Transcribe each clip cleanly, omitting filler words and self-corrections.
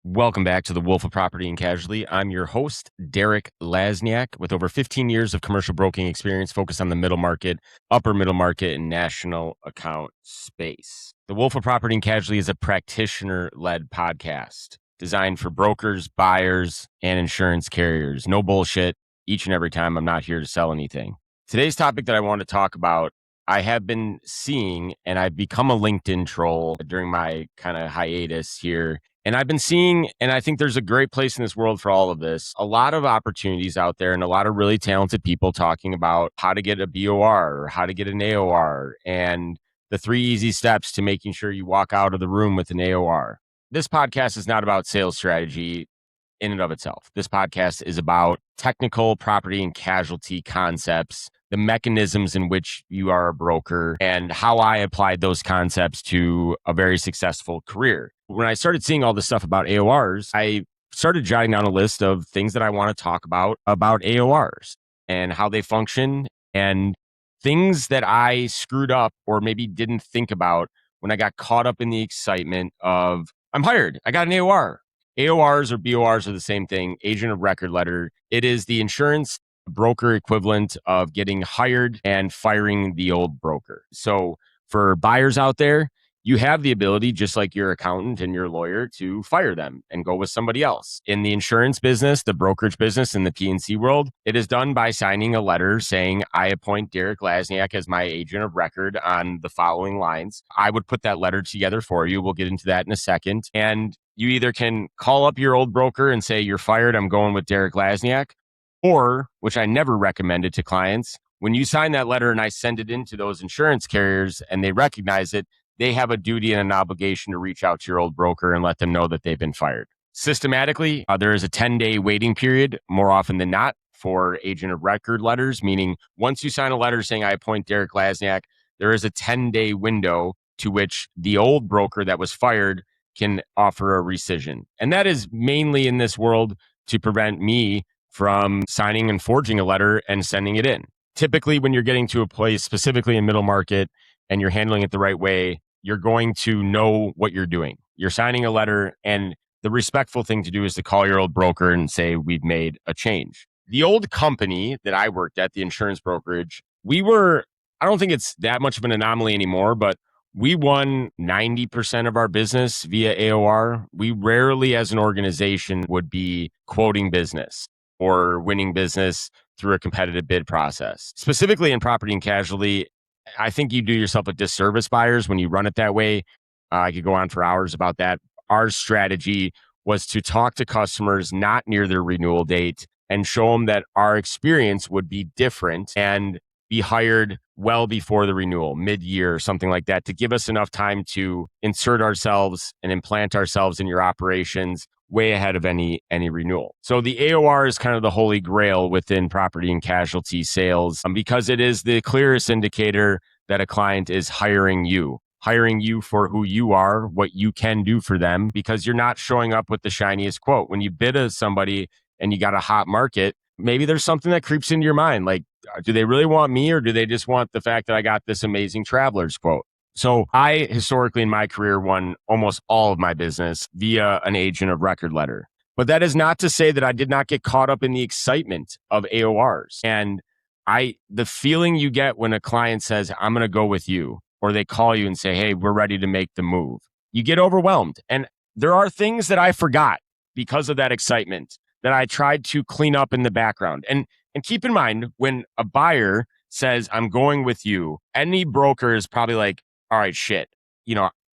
Welcome back to the Wolf of Property and Casualty. I'm your host, Derek Laczniak, with over 15 years of commercial broking experience focused on the middle market, upper middle market, and national account space. The Wolf of Property and Casualty is a practitioner-led podcast designed for brokers, buyers, and insurance carriers. No bullshit. Each and every time, I'm not here to sell anything. Today's topic that I want to talk about, I have been seeing, and I've become a LinkedIn troll during my kind of hiatus here. And I've been seeing, and I think there's a great place in this world for all of this, a lot of opportunities out there and a lot of really talented people talking about how to get a BOR or how to get an AOR and the 3 easy steps to making sure you walk out of the room with an AOR. This podcast is not about sales strategy in and of itself. This podcast is about technical property and casualty concepts, the mechanisms in which you are a broker, and how I applied those concepts to a very successful career. When I started seeing all this stuff about AORs, I started jotting down a list of things that I want to talk about AORs and how they function and things that I screwed up or maybe didn't think about when I got caught up in the excitement of, I'm hired, I got an AOR. AORs or BORs are the same thing, agent of record letter. It is the insurance broker equivalent of getting hired and firing the old broker. So for buyers out there, you have the ability, just like your accountant and your lawyer, to fire them and go with somebody else. In the insurance business, the brokerage business, in the P&C world, it is done by signing a letter saying, I appoint Derek Laczniak as my agent of record on the following lines. I would put that letter together for you. We'll get into that in a second. And you either can call up your old broker and say, you're fired, I'm going with Derek Laczniak. Or, which I never recommended to clients, when you sign that letter and I send it into those insurance carriers and they recognize it, they have a duty and an obligation to reach out to your old broker and let them know that they've been fired. Systematically, there is a 10-day waiting period, more often than not, for agent of record letters, meaning once you sign a letter saying, I appoint Derek Laczniak, there is a 10-day window to which the old broker that was fired can offer a rescission. And that is mainly in this world to prevent me from signing and forging a letter and sending it in. Typically, when you're getting to a place, specifically in middle market, and you're handling it the right way, you're going to know what you're doing. You're signing a letter, and the respectful thing to do is to call your old broker and say, we've made a change. The old company that I worked at, the insurance brokerage, I don't think it's that much of an anomaly anymore, but we won 90% of our business via AOR. We rarely as an organization would be quoting business or winning business through a competitive bid process. Specifically in property and casualty, I think you do yourself a disservice, buyers, when you run it that way. I could go on for hours about that. Our strategy was to talk to customers not near their renewal date and show them that our experience would be different and be hired well before the renewal, mid-year or something like that, to give us enough time to insert ourselves and implant ourselves in your operations way ahead of any renewal. So the AOR is kind of the holy grail within property and casualty sales because it is the clearest indicator that a client is hiring you for who you are, what you can do for them, because you're not showing up with the shiniest quote. When you bid as somebody and you got a hot market, maybe there's something that creeps into your mind. Like, do they really want me, or do they just want the fact that I got this amazing traveler's quote? So I historically in my career won almost all of my business via an agent of record letter. But that is not to say that I did not get caught up in the excitement of AORs. And the feeling you get when a client says, I'm going to go with you, or they call you and say, hey, we're ready to make the move. You get overwhelmed. And there are things that I forgot because of that excitement that I tried to clean up in the background. And keep in mind, when a buyer says, I'm going with you, any broker is probably like, all right, shit,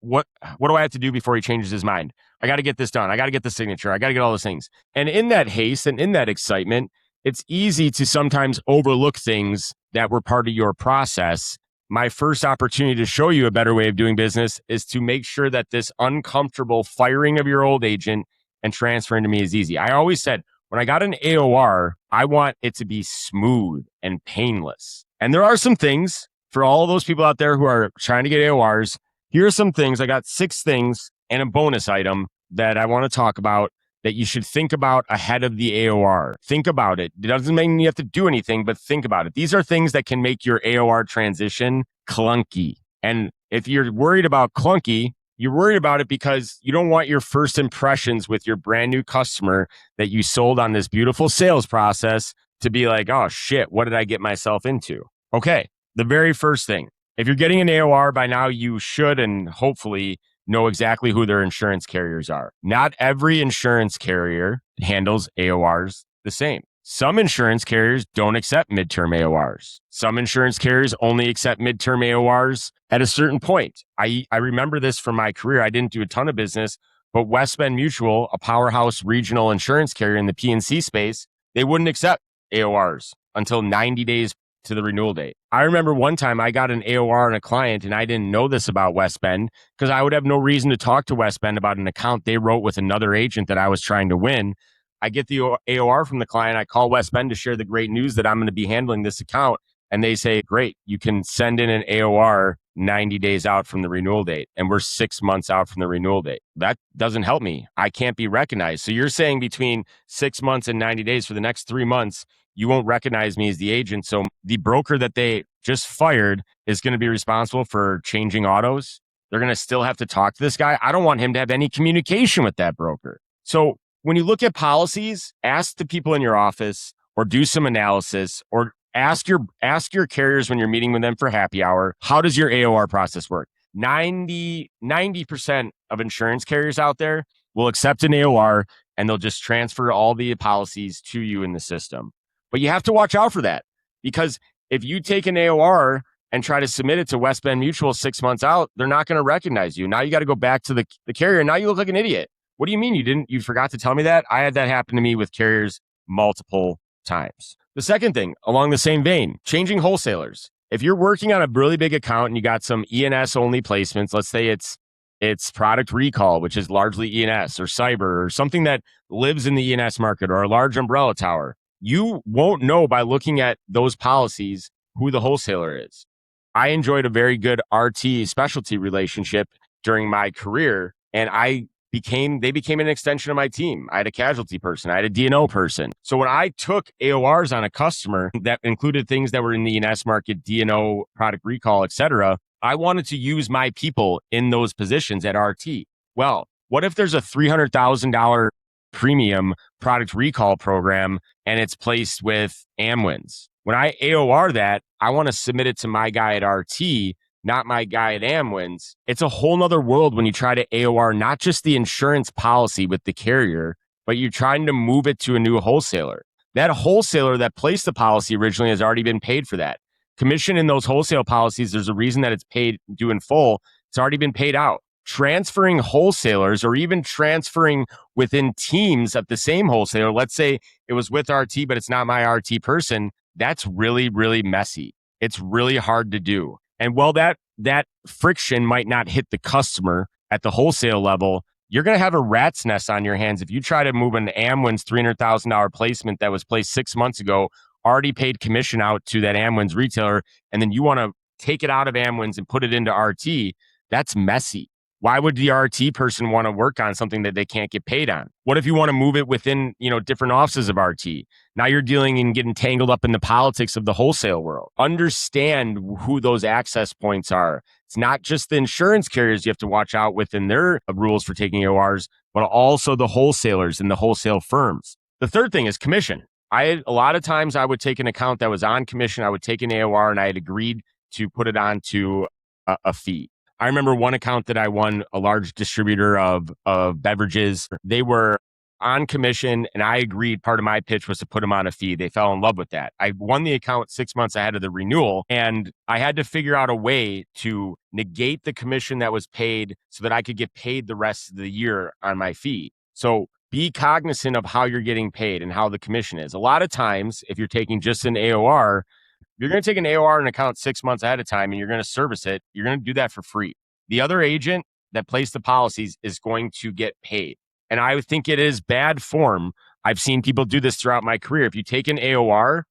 what do I have to do before he changes his mind? I got to get this done. I got to get the signature. I got to get all those things. And in that haste and in that excitement, it's easy to sometimes overlook things that were part of your process. My first opportunity to show you a better way of doing business is to make sure that this uncomfortable firing of your old agent and transferring to me is easy. I always said, when I got an AOR, I want it to be smooth and painless. And there are some things for all those people out there who are trying to get AORs. Here are some things. I got 6 things and a bonus item that I want to talk about that you should think about ahead of the AOR. Think about it. It doesn't mean you have to do anything, but think about it. These are things that can make your AOR transition clunky. And if you're worried about clunky, You're worried about it because you don't want your first impressions with your brand new customer that you sold on this beautiful sales process to be like, oh shit, what did I get myself into? Okay, the very first thing, if you're getting an AOR by now, you should and hopefully know exactly who their insurance carriers are. Not every insurance carrier handles AORs the same. Some insurance carriers don't accept midterm AORs. Some insurance carriers only accept midterm AORs at a certain point. I remember this from my career. I didn't do a ton of business, but West Bend Mutual, a powerhouse regional insurance carrier in the P&C space, they wouldn't accept AORs until 90 days to the renewal date. I remember one time I got an AOR on a client and I didn't know this about West Bend because I would have no reason to talk to West Bend about an account they wrote with another agent that I was trying to win. I get the AOR from the client. I call West Bend to share the great news that I'm going to be handling this account. And they say, great, you can send in an AOR 90 days out from the renewal date. And we're 6 months out from the renewal date. That doesn't help me. I can't be recognized. So you're saying between 6 months and 90 days for the next 3 months, you won't recognize me as the agent. So the broker that they just fired is going to be responsible for changing autos. They're going to still have to talk to this guy. I don't want him to have any communication with that broker. So when you look at policies, ask the people in your office or do some analysis or ask your carriers when you're meeting with them for happy hour, how does your AOR process work? 90% of insurance carriers out there will accept an AOR and they'll just transfer all the policies to you in the system. But you have to watch out for that because if you take an AOR and try to submit it to West Bend Mutual 6 months out, they're not going to recognize you. Now you got to go back to the carrier. Now you look like an idiot. What do you mean you forgot to tell me that? I had that happen to me with carriers multiple times. The second thing, along the same vein, changing wholesalers. If you're working on a really big account and you got some E&S only placements, let's say it's product recall, which is largely E&S or cyber or something that lives in the E&S market or a large umbrella tower, you won't know by looking at those policies who the wholesaler is. I enjoyed a very good RT specialty relationship during my career, and they became an extension of my team. I had a casualty person. I had a D&O person. So when I took AORs on a customer that included things that were in the E&S market, D&O, product recall, et cetera, I wanted to use my people in those positions at RT. Well, what if there's a $300,000 premium product recall program and it's placed with Amwins? When I AOR that, I want to submit it to my guy at RT, not my guy at Amwins. It's a whole nother world when you try to AOR not just the insurance policy with the carrier, but you're trying to move it to a new wholesaler. That wholesaler that placed the policy originally has already been paid for that. Commission in those wholesale policies, there's a reason that it's paid due in full. It's already been paid out. Transferring wholesalers or even transferring within teams of the same wholesaler, let's say it was with RT, but it's not my RT person, that's really, really messy. It's really hard to do. And while that friction might not hit the customer at the wholesale level, you're going to have a rat's nest on your hands if you try to move an Amwins $300,000 placement that was placed 6 months ago, already paid commission out to that Amwins retailer, and then you want to take it out of Amwins and put it into RT. That's messy. Why would the RT person want to work on something that they can't get paid on? What if you want to move it within, different offices of RT? Now you're dealing and getting tangled up in the politics of the wholesale world. Understand who those access points are. It's not just the insurance carriers you have to watch out within their rules for taking AORs, but also the wholesalers and the wholesale firms. The third thing is commission. A lot of times I would take an account that was on commission. I would take an AOR and I had agreed to put it onto a fee. I remember one account that I won, a large distributor of beverages. They were on commission and I agreed part of my pitch was to put them on a fee. They fell in love with that. I won the account 6 months ahead of the renewal and I had to figure out a way to negate the commission that was paid so that I could get paid the rest of the year on my fee. So be cognizant of how you're getting paid and how the commission is. A lot of times, if you're taking just an AOR, you're going to take an AOR and account 6 months ahead of time and you're going to service it. You're going to do that for free. The other agent that placed the policies is going to get paid. And I think it is bad form. I've seen people do this throughout my career. If you take an AOR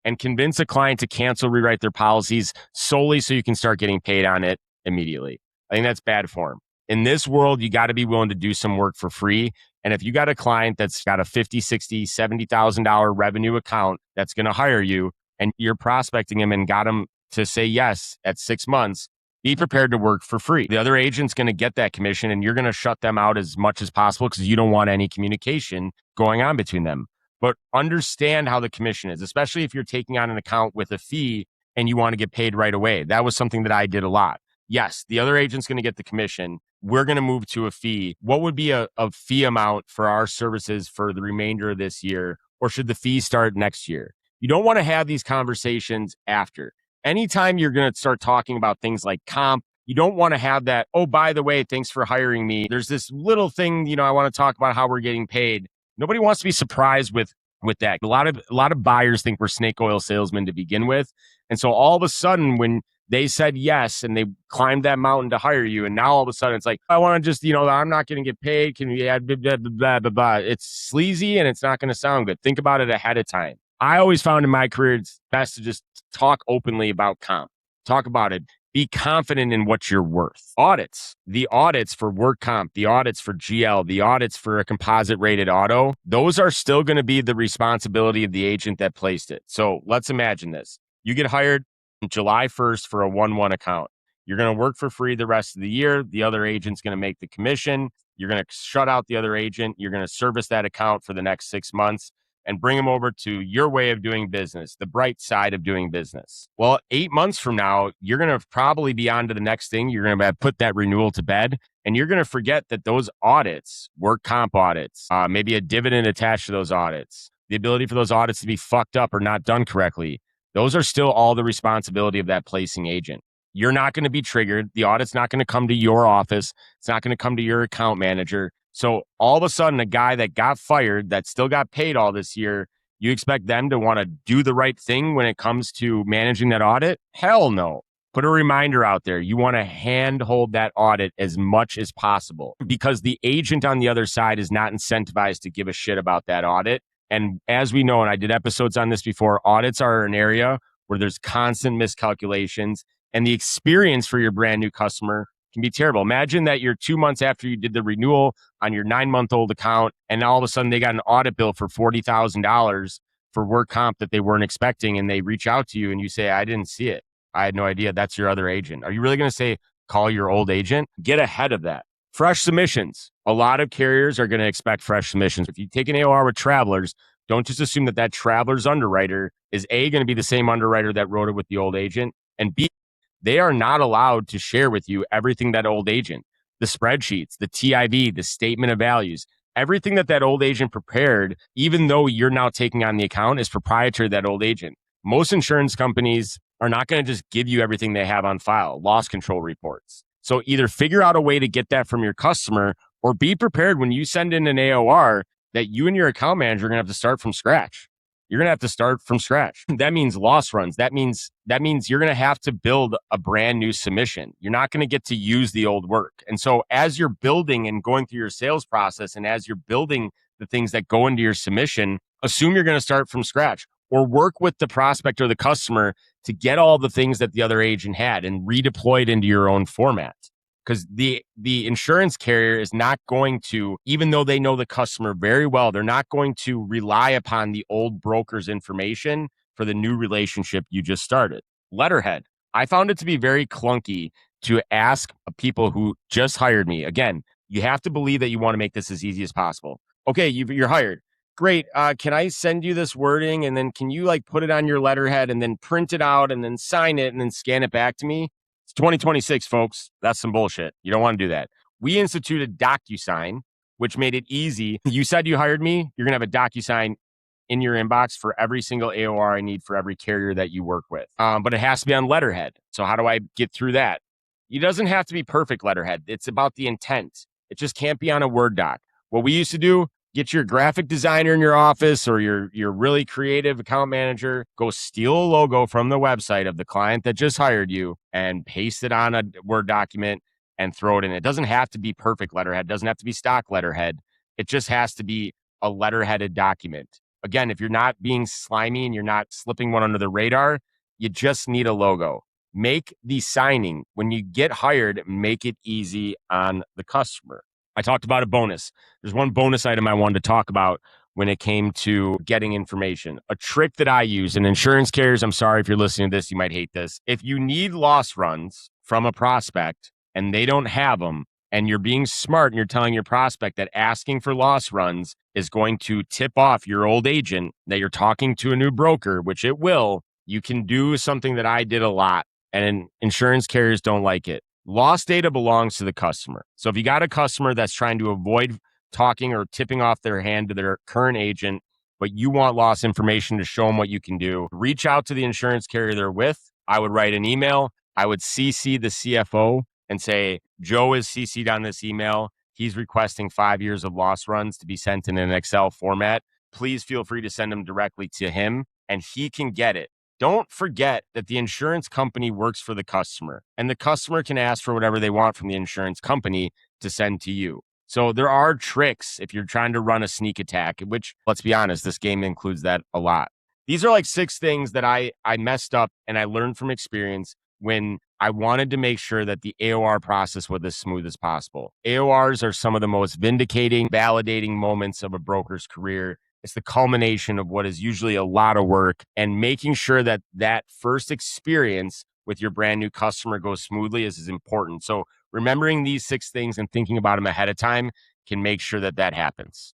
and convince a client to cancel, rewrite their policies solely so you can start getting paid on it immediately, I think that's bad form. In this world, you got to be willing to do some work for free. And if you got a client that's got a $50,000, $60,000, $70,000 revenue account that's going to hire you, and you're prospecting him and got him to say yes at 6 months, Be prepared to work for free. The other agent's going to get that commission and you're going to shut them out as much as possible because you don't want any communication going on between them. But understand how the commission is, especially if you're taking on an account with a fee and you want to get paid right away. That was something that I did a lot. Yes, the other agent's going to get the commission. We're going to move to a fee. What would be a fee amount for our services for the remainder of this year? Or should the fee start next year? You don't want to have these conversations after. Anytime you're going to start talking about things like comp, you don't want to have that, oh, by the way, thanks for hiring me. There's this little thing, I want to talk about how we're getting paid. Nobody wants to be surprised with that. A lot of buyers think we're snake oil salesmen to begin with. And so all of a sudden when they said yes and they climbed that mountain to hire you, and now all of a sudden it's like, I want to just, I'm not going to get paid. Can we add blah, blah, blah, blah, blah. It's sleazy and it's not going to sound good. Think about it ahead of time. I always found in my career, it's best to just talk openly about comp. Talk about it. Be confident in what you're worth. Audits. The audits for work comp, the audits for GL, the audits for a composite rated auto, those are still going to be the responsibility of the agent that placed it. So let's imagine this. You get hired July 1st for a 1-1 account. You're going to work for free the rest of the year. The other agent's going to make the commission. You're going to shut out the other agent. You're going to service that account for the next 6 months and bring them over to your way of doing business, the bright side of doing business. Well, 8 months from now, you're going to probably be on to the next thing. You're going to put that renewal to bed, and you're going to forget that those audits, work comp audits, maybe a dividend attached to those audits, the ability for those audits to be fucked up or not done correctly, those are still all the responsibility of that placing agent. You're not going to be triggered. The audit's not going to come to your office. It's not going to come to your account manager. So all of a sudden, a guy that got fired, that still got paid all this year, you expect them to want to do the right thing when it comes to managing that audit? Hell no. Put a reminder out there. You want to handhold that audit as much as possible because the agent on the other side is not incentivized to give a shit about that audit. And as we know, and I did episodes on this before, audits are an area where there's constant miscalculations, and the experience for your brand new customer can be terrible. Imagine that you're 2 months after you did the renewal on your 9-month-old account, and all of a sudden they got an audit bill for $40,000 for work comp that they weren't expecting, and they reach out to you and you say, I didn't see it. I had no idea. That's your other agent. Are you really going to say, call your old agent? Get ahead of that. Fresh submissions. A lot of carriers are going to expect fresh submissions. If you take an AOR with Travelers, don't just assume that Travelers underwriter is A, going to be the same underwriter that wrote it with the old agent, and B, they are not allowed to share with you everything that old agent, the spreadsheets, the TIV, the statement of values, everything that old agent prepared, even though you're now taking on the account, is proprietary to that old agent. Most insurance companies are not going to just give you everything they have on file, loss control reports. So either figure out a way to get that from your customer or be prepared when you send in an AOR that you and your account manager are going to have to start from scratch. You're going to have to start from scratch. That means loss runs. That means you're going to have to build a brand new submission. You're not going to get to use the old work. And so as you're building and going through your sales process, and as you're building the things that go into your submission, assume you're going to start from scratch or work with the prospect or the customer to get all the things that the other agent had and redeploy it into your own format. Because the insurance carrier is not going to, even though they know the customer very well, they're not going to rely upon the old broker's information for the new relationship you just started. Letterhead. I found it to be very clunky to ask people who just hired me. Again, you have to believe that you want to make this as easy as possible. Okay, you're hired. Great. Can I send you this wording? And then can you put it on your letterhead and then print it out and then sign it and then scan it back to me? It's 2026, folks. That's some bullshit. You don't want to do that. We instituted DocuSign, which made it easy. You said you hired me. You're going to have a DocuSign in your inbox for every single AOR I need for every carrier that you work with. But it has to be on letterhead. So how do I get through that? It doesn't have to be perfect letterhead. It's about the intent. It just can't be on a Word doc. What we used to do, get your graphic designer in your office or your really creative account manager, go steal a logo from the website of the client that just hired you and paste it on a Word document and throw it in. It doesn't have to be perfect letterhead. It doesn't have to be stock letterhead. It just has to be a letterheaded document. Again, if you're not being slimy and you're not slipping one under the radar, you just need a logo. Make the signing, when you get hired, make it easy on the customer. I talked about a bonus. There's one bonus item I wanted to talk about when it came to getting information. A trick that I use, and insurance carriers, I'm sorry if you're listening to this, you might hate this. If you need loss runs from a prospect and they don't have them, and you're being smart and you're telling your prospect that asking for loss runs is going to tip off your old agent that you're talking to a new broker, which it will, you can do something that I did a lot, and insurance carriers don't like it. Loss data belongs to the customer. So if you got a customer that's trying to avoid talking or tipping off their hand to their current agent, but you want loss information to show them what you can do, reach out to the insurance carrier they're with. I would write an email. I would CC the CFO and say, Joe is CC'd on this email. He's requesting 5 years of loss runs to be sent in an Excel format. Please feel free to send them directly to him and he can get it. Don't forget that the insurance company works for the customer and the customer can ask for whatever they want from the insurance company to send to you. So there are tricks if you're trying to run a sneak attack, which, let's be honest, this game includes that a lot. These are like 6 things that I messed up and I learned from experience when I wanted to make sure that the AOR process was as smooth as possible. AORs are some of the most vindicating, validating moments of a broker's career. It's the culmination of what is usually a lot of work, and making sure that that first experience with your brand new customer goes smoothly is important. So remembering these 6 things and thinking about them ahead of time can make sure that that happens.